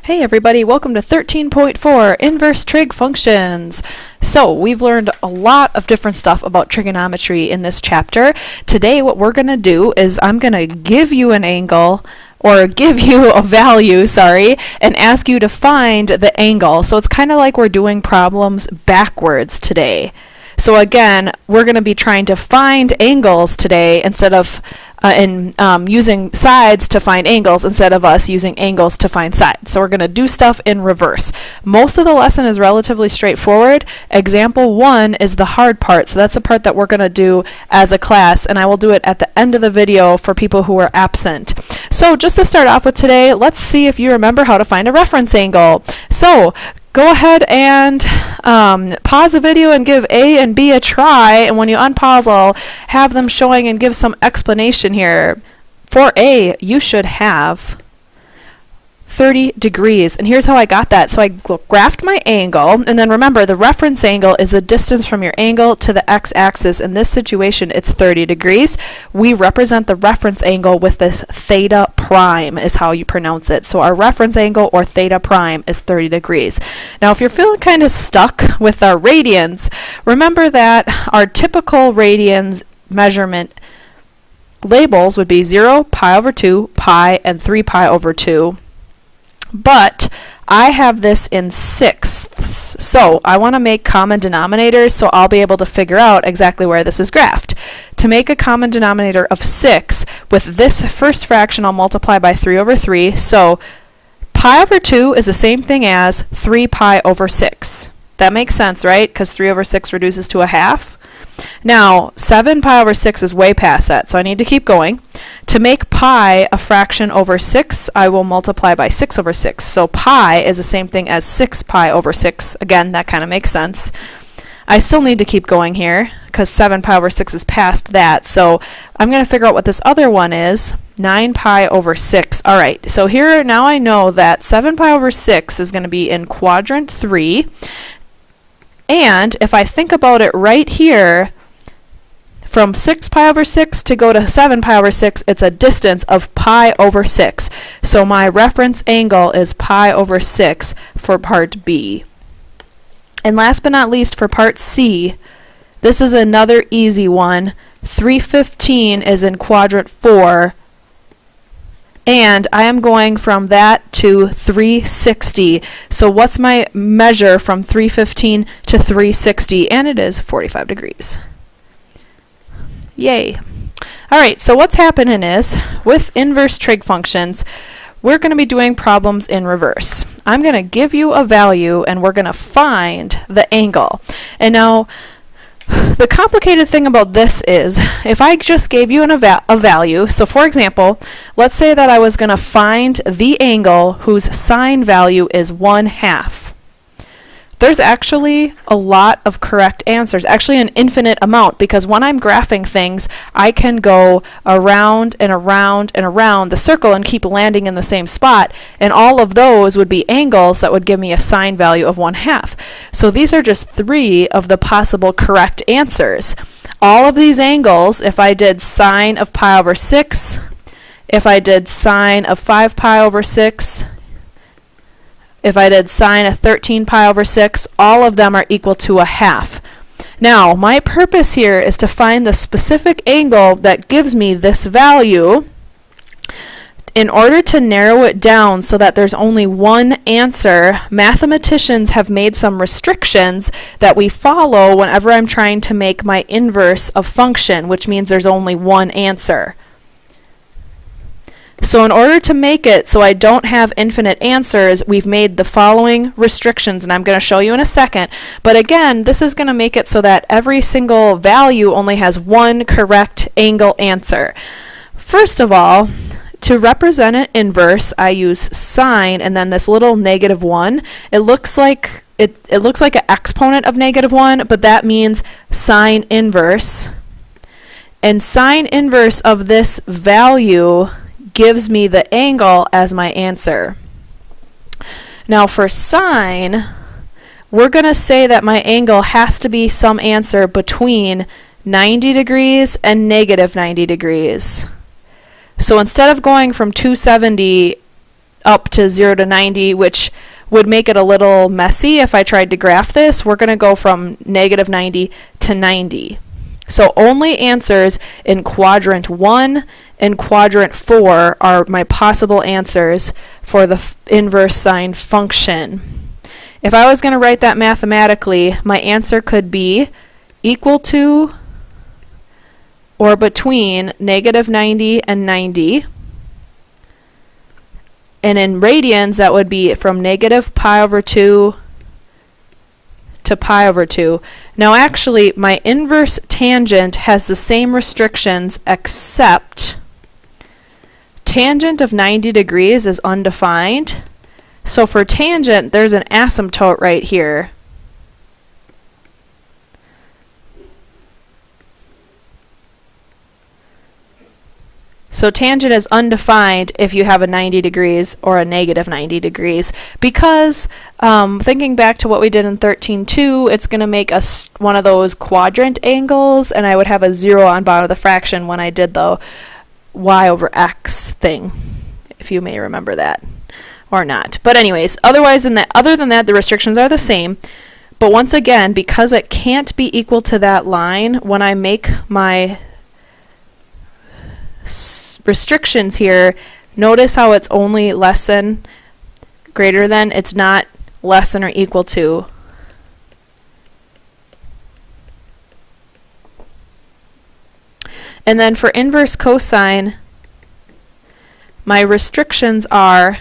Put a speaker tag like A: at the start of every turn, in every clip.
A: Hey everybody, welcome to 13.4 Inverse Trig Functions. So we've learned a lot of different stuff about trigonometry in this chapter. Today what we're going to do is I'm going to give you an angle, or give you a value, and ask you to find the angle. So it's kind of like we're doing problems backwards today. So again, we're going to be trying to find angles today instead of using sides to find angles instead of us using angles to find sides. So we're going to do stuff in reverse. Most of the lesson is relatively straightforward. Example 1 is the hard part. So that's the part that we're going to do as a class, and I will do it at the end of the video for people who are absent. So just to start off with today, let's see if you remember how to find a reference angle. So go ahead and pause the video and give A and B a try, and when you unpause, I'll have them showing and give some explanation here. For A, you should have 30 degrees, and here's how I got that. So I graphed my angle, and then remember the reference angle is the distance from your angle to the x-axis. In this situation, it's 30 degrees. We represent the reference angle with this theta prime is how you pronounce it. So our reference angle, or theta prime, is 30 degrees. Now if you're feeling kind of stuck with our radians, remember that our typical radians measurement labels would be 0, pi over 2, pi, and 3 pi over 2. But I have this in sixths, so I want to make common denominators so I'll be able to figure out exactly where this is graphed. To make a common denominator of 6, with this first fraction I'll multiply by 3 over 3, so pi over 2 is the same thing as 3 pi over 6. That makes sense, right? Because 3 over 6 reduces to a half. Now, 7 pi over 6 is way past that, so I need to keep going. To make pi a fraction over 6, I will multiply by 6 over 6. So pi is the same thing as 6 pi over 6. Again, that kind of makes sense. I still need to keep going here, because 7 pi over 6 is past that. So I'm going to figure out what this other one is. 9 pi over 6. All right, so here now I know that 7 pi over 6 is going to be in quadrant 3. And if I think about it right here, from 6 pi over 6 to go to 7 pi over 6, it's a distance of pi over 6. So my reference angle is pi over 6 for part B. And last but not least, for part C, this is another easy one. 315 is in quadrant 4. And I am going from that to 360. So what's my measure from 315 to 360? And it is 45 degrees. Yay. All right, so what's happening is, with inverse trig functions, we're going to be doing problems in reverse. I'm going to give you a value, and we're going to find the angle. And now, the complicated thing about this is, if I just gave you a value, so for example, let's say that I was going to find the angle whose sine value is 1/2. There's actually a lot of correct answers, actually an infinite amount, because when I'm graphing things, I can go around and around and around the circle and keep landing in the same spot, and all of those would be angles that would give me a sine value of 1/2. So these are just 3 of the possible correct answers. All of these angles, if I did sine of pi over 6, if I did sine of 5 pi over 6, if I did sine of 13 pi over 6, all of them are equal to 1/2. Now, my purpose here is to find the specific angle that gives me this value. In order to narrow it down so that there's only one answer, mathematicians have made some restrictions that we follow whenever I'm trying to make my inverse of function, which means there's only one answer. So in order to make it so I don't have infinite answers, we've made the following restrictions, and I'm going to show you in a second. But again, this is going to make it so that every single value only has one correct angle answer. First of all, to represent an inverse, I use sine and then this little -1. It looks like an exponent of -1, but that means sine inverse. And sine inverse of this value gives me the angle as my answer. Now for sine, we're going to say that my angle has to be some answer between 90 degrees and -90 degrees. So instead of going from 270 up to 0 to 90, which would make it a little messy if I tried to graph this. We're going to go from negative 90 to 90. So only answers in quadrant 1 and quadrant 4 are my possible answers for the inverse sine function. If I was going to write that mathematically, my answer could be equal to or between negative 90 and 90. And in radians, that would be from negative pi over 2 to pi over 2. Now actually, my inverse tangent has the same restrictions, except tangent of 90 degrees is undefined. So for tangent, there's an asymptote right here. So tangent is undefined if you have a 90 degrees or a negative 90 degrees, because thinking back to what we did in 13.2, it's going to make us one of those quadrant angles, and I would have a 0 on bottom of the fraction when I did the y over x thing, if you may remember that or not. But anyways, other than that, the restrictions are the same. But once again, because it can't be equal to that line, when I make my restrictions here, notice how it's only less than, greater than, it's not less than or equal to. And then for inverse cosine, my restrictions are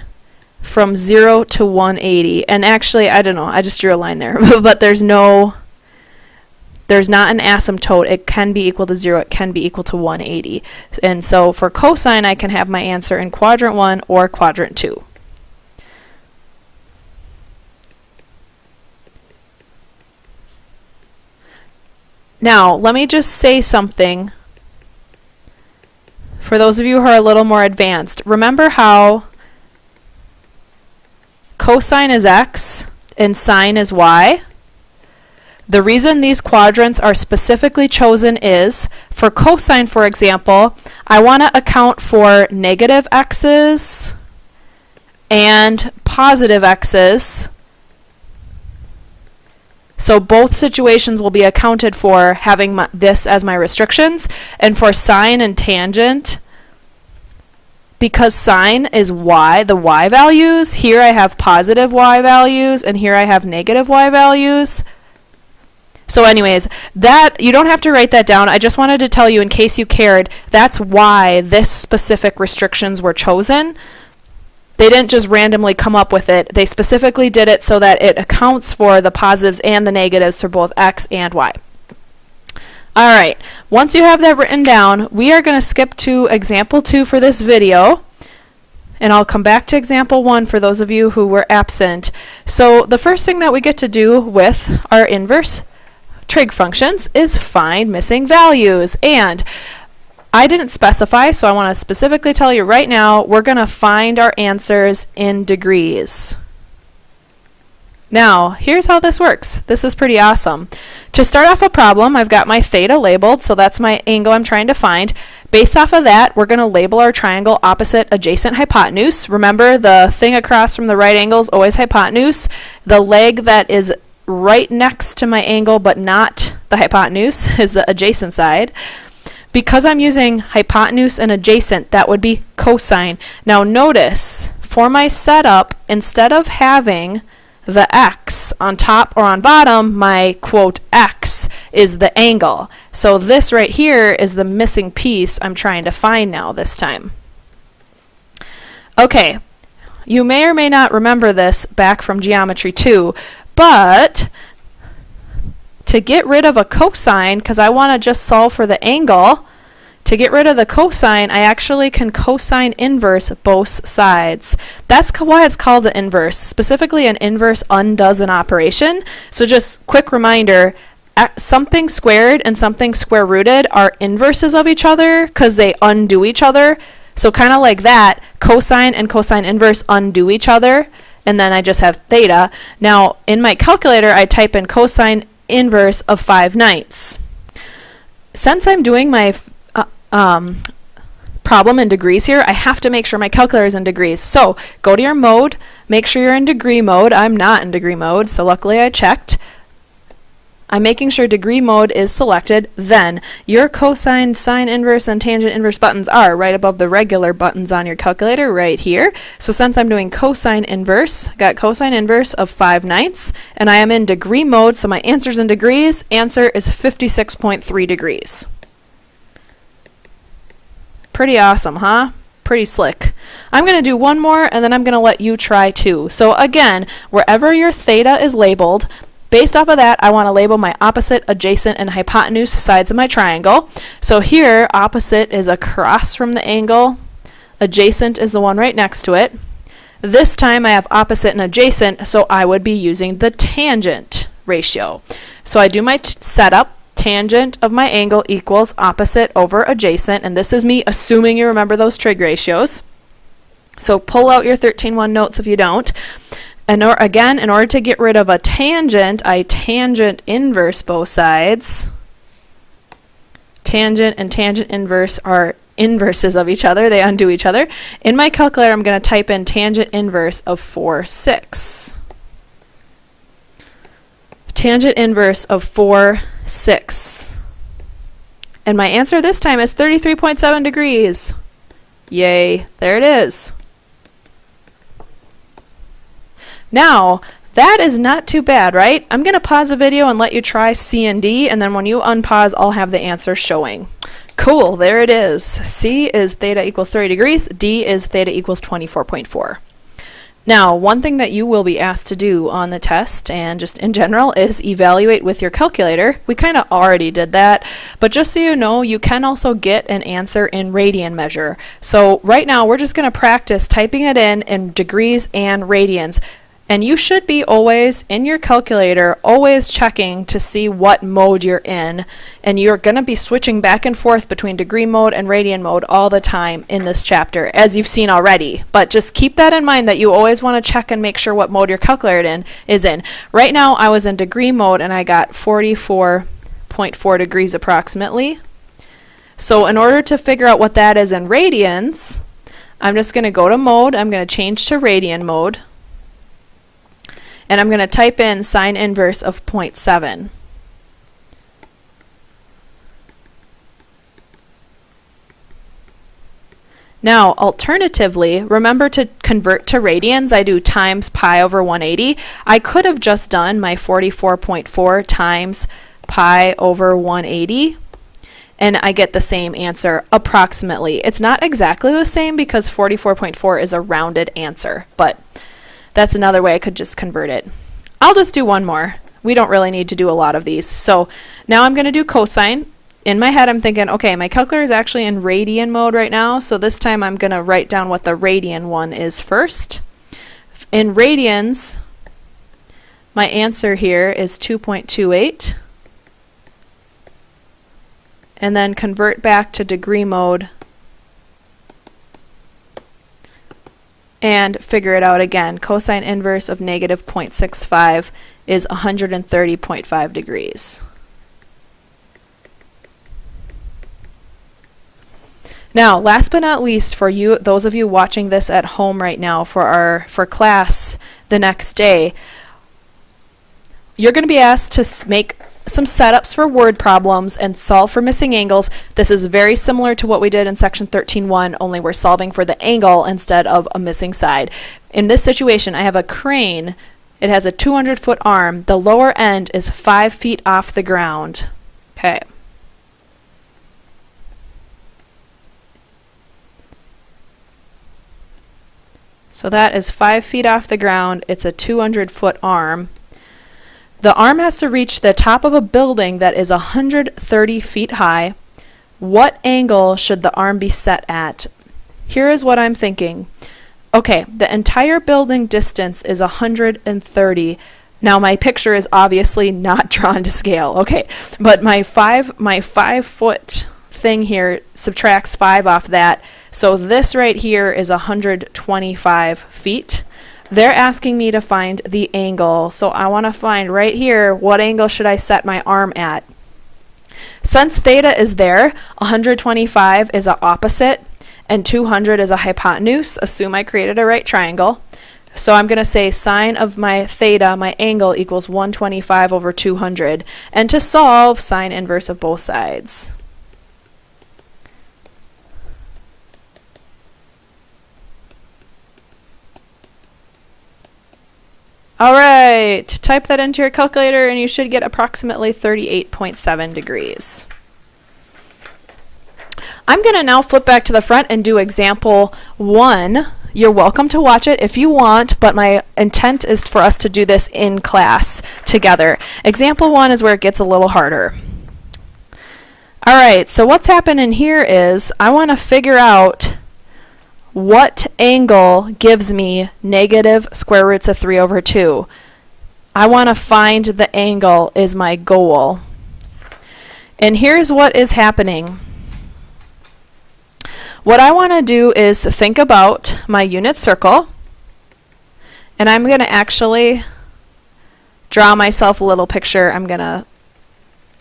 A: from 0 to 180. And actually, I don't know, I just drew a line there, but there's not an asymptote. It can be equal to 0, it can be equal to 180. And so for cosine, I can have my answer in quadrant 1 or quadrant 2. Now, let me just say something for those of you who are a little more advanced. Remember how cosine is x and sine is y? The reason these quadrants are specifically chosen is, for cosine, for example, I want to account for negative x's and positive x's. So both situations will be accounted for having this as my restrictions. And for sine and tangent, because sine is y, the y values, here I have positive y values and here I have negative y values. So anyways, that you don't have to write that down. I just wanted to tell you, in case you cared, that's why this specific restrictions were chosen. They didn't just randomly come up with it. They specifically did it so that it accounts for the positives and the negatives for both x and y. All right, once you have that written down, we are going to skip to example 2 for this video. And I'll come back to example 1 for those of you who were absent. So the first thing that we get to do with our inverse trig functions is find missing values. And I didn't specify, so I want to specifically tell you right now, we're going to find our answers in degrees. Now, here's how this works. This is pretty awesome. To start off a problem, I've got my theta labeled, so that's my angle I'm trying to find. Based off of that, we're going to label our triangle opposite adjacent hypotenuse. Remember, the thing across from the right angle is always hypotenuse. The leg that is right next to my angle but not the hypotenuse is the adjacent side. Because I'm using hypotenuse and adjacent, that would be cosine. Now notice, for my setup, instead of having the x on top or on bottom, my quote x is the angle. So this right here is the missing piece I'm trying to find now this time. Okay, you may or may not remember this back from Geometry 2, but to get rid of a cosine, because I want to just solve for the angle, to get rid of the cosine, I actually can cosine inverse both sides. That's why it's called the inverse. Specifically, an inverse undoes an operation. So just quick reminder, something squared and something square rooted are inverses of each other because they undo each other. So kind of like that, cosine and cosine inverse undo each other, and then I just have theta. Now, in my calculator, I type in cosine inverse of 5/9. Since I'm doing my problem in degrees here, I have to make sure my calculator is in degrees. So go to your mode, make sure you're in degree mode. I'm not in degree mode, so luckily I checked. I'm making sure degree mode is selected. Then your cosine, sine inverse, and tangent inverse buttons are right above the regular buttons on your calculator right here. So since I'm doing cosine inverse, got cosine inverse of 5/9, and I am in degree mode, so my answer's in degrees. Answer is 56.3 degrees. Pretty awesome, huh? Pretty slick. I'm going to do one more, and then I'm going to let you try two. So again, wherever your theta is labeled, based off of that, I want to label my opposite, adjacent, and hypotenuse sides of my triangle. So here, opposite is across from the angle. Adjacent is the one right next to it. This time I have opposite and adjacent, so I would be using the tangent ratio. So I do my setup. Tangent of my angle equals opposite over adjacent, and this is me assuming you remember those trig ratios. So pull out your 13-1 notes if you don't. And again, in order to get rid of a tangent, I tangent inverse both sides. Tangent and tangent inverse are inverses of each other. They undo each other. In my calculator, I'm going to type in tangent inverse of 4/6. Tangent inverse of 4/6. And my answer this time is 33.7 degrees. Yay, there it is. Now, that is not too bad, right? I'm going to pause the video and let you try C and D, and then when you unpause, I'll have the answer showing. Cool, there it is. C is theta equals 30 degrees. D is theta equals 24.4. Now, one thing that you will be asked to do on the test and just in general is evaluate with your calculator. We kind of already did that, but just so you know, you can also get an answer in radian measure. So right now, we're just going to practice typing it in degrees and radians. And you should be always, in your calculator, always checking to see what mode you're in. And you're going to be switching back and forth between degree mode and radian mode all the time in this chapter, as you've seen already. But just keep that in mind that you always want to check and make sure what mode your calculator is in. Right now, I was in degree mode, and I got 44.4 degrees approximately. So in order to figure out what that is in radians, I'm just going to go to mode. I'm going to change to radian mode. And I'm going to type in sine inverse of 0.7. Now, alternatively, remember to convert to radians. I do times pi over 180. I could have just done my 44.4 times pi over 180. And I get the same answer approximately. It's not exactly the same because 44.4 is a rounded answer, but that's another way I could just convert it. I'll just do one more. We don't really need to do a lot of these. So now I'm going to do cosine. In my head, I'm thinking, okay, my calculator is actually in radian mode right now, so this time I'm going to write down what the radian one is first. In radians, my answer here is 2.28. And then convert back to degree mode and figure it out again. Cosine inverse of negative 0.65 is 130.5 degrees. Now, last but not least, for you, those of you watching this at home right now for class the next day, you're going to be asked to make some setups for word problems and solve for missing angles. This is very similar to what we did in section 13.1, only we're solving for the angle instead of a missing side. In this situation, I have a crane. It has a 200-foot arm. The lower end is 5 feet off the ground. Okay. So that is 5 feet off the ground. It's a 200-foot arm. The arm has to reach the top of a building that is 130 feet high. What angle should the arm be set at? Here is what I'm thinking. Okay, the entire building distance is 130. Now my picture is obviously not drawn to scale. Okay, but my 5 foot thing here subtracts 5 off that. So this right here is 125 feet. They're asking me to find the angle, so I want to find right here what angle should I set my arm at. Since theta is there, 125 is an opposite, and 200 is a hypotenuse. Assume I created a right triangle. So I'm going to say sine of my theta, my angle, equals 125 over 200. And to solve, sine inverse of both sides. All right, type that into your calculator and you should get approximately 38.7 degrees. I'm going to now flip back to the front and do example 1. You're welcome to watch it if you want, but my intent is for us to do this in class together. Example 1 is where it gets a little harder. All right, so what's happening here is I want to figure out what angle gives me negative square roots of 3 over 2. I want to find the angle is my goal. And here's what is happening. What I want to do is think about my unit circle, and I'm going to actually draw myself a little picture. I'm going to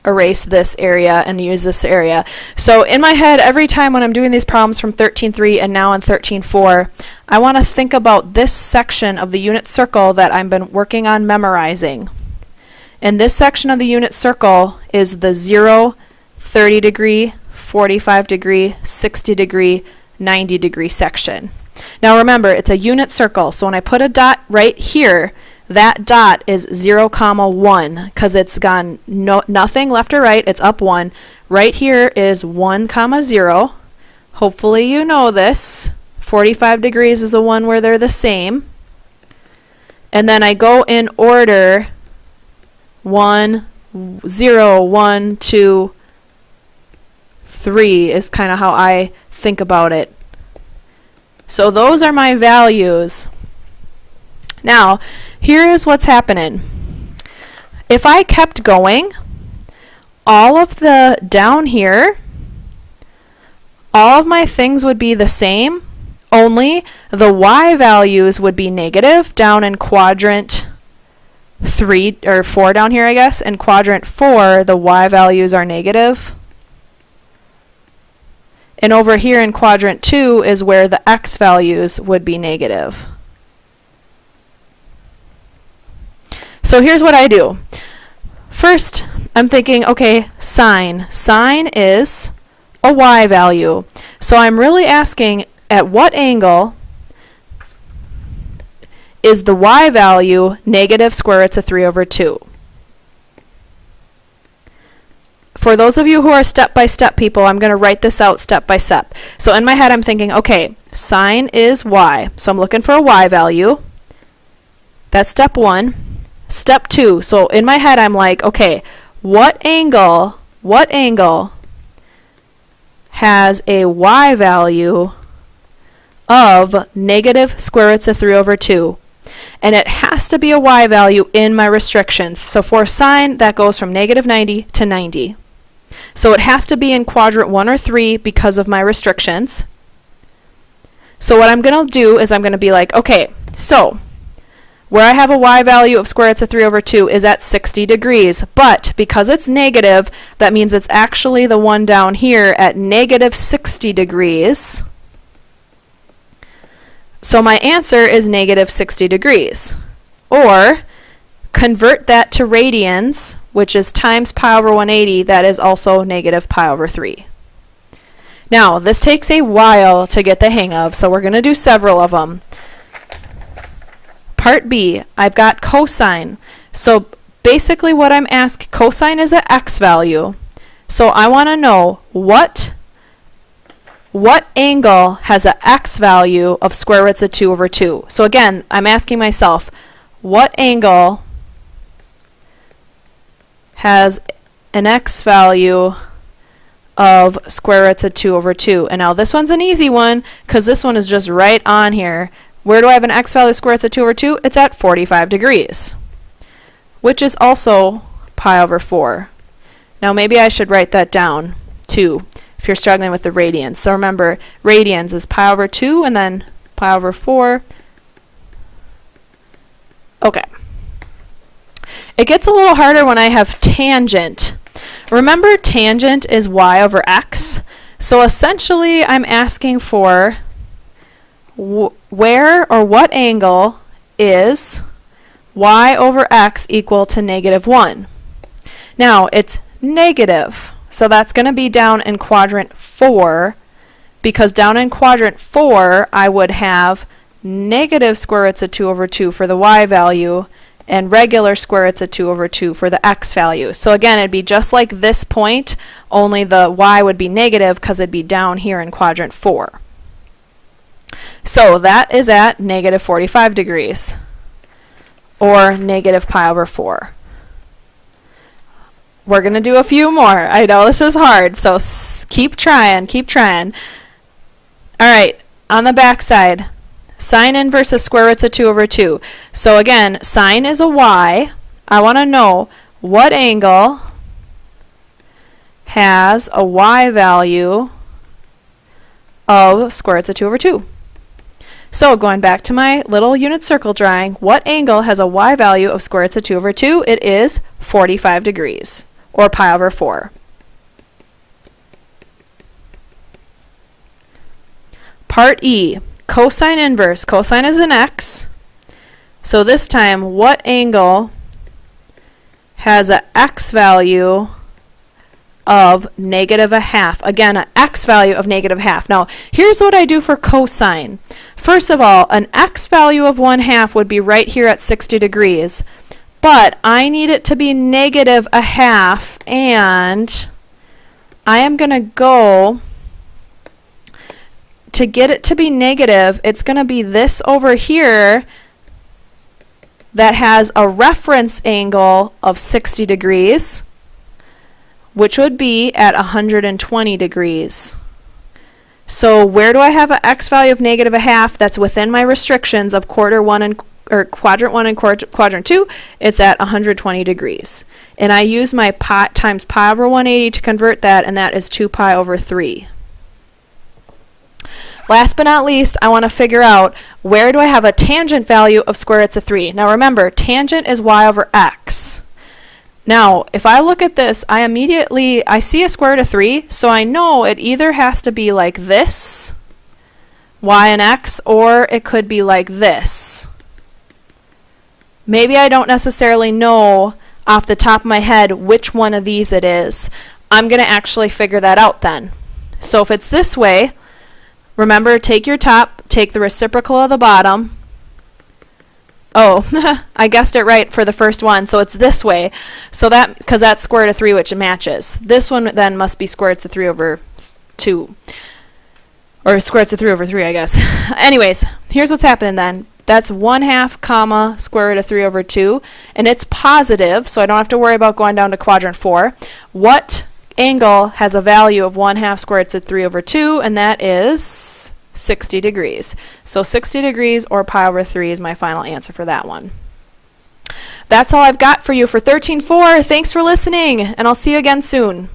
A: erase this area and use this area. So in my head, every time when I'm doing these problems from 13.3 and now in 13.4, I want to think about this section of the unit circle that I've been working on memorizing. And this section of the unit circle is the 0, 30 degree, 45 degree, 60 degree, 90 degree section. Now remember, it's a unit circle, so when I put a dot right here, that dot is 0, 1, because it's gone nothing left or right, it's up 1. Right here is 1, 0. Hopefully you know this. 45 degrees is the one where they're the same. And then I go in order 1, 0, 1, 2, 3 is kind of how I think about it. So those are my values. Now, here is what's happening. If I kept going, all of the down here, all of my things would be the same, only the y values would be negative down in quadrant 3 or 4 down here, I guess. In quadrant 4, the y values are negative. And over here in quadrant 2 is where the x values would be negative. So here's what I do. First, I'm thinking, okay, sine. Sine is a y value. So I'm really asking at what angle is the y value negative square roots of 3 over 2. For those of you who are step-by-step people, I'm going to write this out step by step. So in my head I'm thinking, okay, sine is y. So I'm looking for a y value. That's step 1. Step 2, so in my head I'm like, okay, what angle has a y value of negative square roots of 3 over 2? And it has to be a y value in my restrictions. So for sine, that goes from negative 90 to 90. So it has to be in quadrant 1 or 3 because of my restrictions. So what I'm going to do is I'm going to be like, okay, so where I have a y value of square roots of 3 over 2 is at 60 degrees. But because it's negative, that means it's actually the one down here at negative 60 degrees. So my answer is negative 60 degrees. Or convert that to radians, which is times pi over 180. That is also negative pi over 3. Now, this takes a while to get the hang of, so we're going to do several of them. Part B, I've got cosine. So basically what I'm asking, cosine is an x value. So I want to know what angle has an x value of square roots of 2 over 2. So again, I'm asking myself, what angle has an x value of square roots of 2 over 2? And now this one's an easy one because this one is just right on here. Where do I have an x value of square roots of 2 over 2? It's at 45 degrees, which is also pi over 4. Now maybe I should write that down too if you're struggling with the radians. So remember, radians is pi over 2 and then pi over 4. Okay. It gets a little harder when I have tangent. Remember, tangent is y over x. So essentially, I'm asking for where or what angle is y over x equal to -1. Now, it's negative, so that's going to be down in quadrant 4, because down in quadrant 4, I would have negative square roots of 2 over 2 for the y value, and regular square roots of 2 over 2 for the x value. So again, it'd be just like this point, only the y would be negative because it'd be down here in quadrant 4. So that is at -45 degrees, or negative pi over 4. We're going to do a few more. I know this is hard, so keep trying, keep trying. All right, on the back side, sine inverse is square roots of 2 over 2. So again, sine is a y. I want to know what angle has a y value of square roots of 2 over 2. So going back to my little unit circle drawing, what angle has a y value of square roots of 2 over 2? It is 45 degrees, or pi over 4. Part E, cosine inverse. Cosine is an x. So this time, what angle has an x value of -1/2? Again, an x value of -1/2. Now, here's what I do for cosine. First of all, an x value of 1/2 would be right here at 60 degrees. But I need it to be -1/2, and I am going to go, to get it to be negative, it's going to be this over here that has a reference angle of 60 degrees, which would be at 120 degrees. So where do I have an x value of -1/2 that's within my restrictions of quadrant 1 and quadrant 2? It's at 120 degrees. And I use my pi times pi over 180 to convert that, and that is 2 pi over 3. Last but not least, I want to figure out where do I have a tangent value of square roots of 3. Now remember, tangent is y over x. Now, if I look at this, I see a square root of 3, so I know it either has to be like this, y and x, or it could be like this. Maybe I don't necessarily know off the top of my head which one of these it is. I'm going to actually figure that out then. So if it's this way, remember, take your top, take the reciprocal of the bottom. Oh, I guessed it right for the first one, so it's this way. So that, because that's square root of 3, which matches. This one then must be square roots of 3 over 2. Or square roots of 3 over 3, I guess. Anyways, here's what's happening then. That's 1/2 comma square root of 3 over 2, and it's positive, so I don't have to worry about going down to quadrant 4. What angle has a value of 1/2 square roots of 3 over 2, and that is 60 degrees. So 60 degrees or pi over 3 is my final answer for that one. That's all I've got for you for 13.4. Thanks for listening, and I'll see you again soon.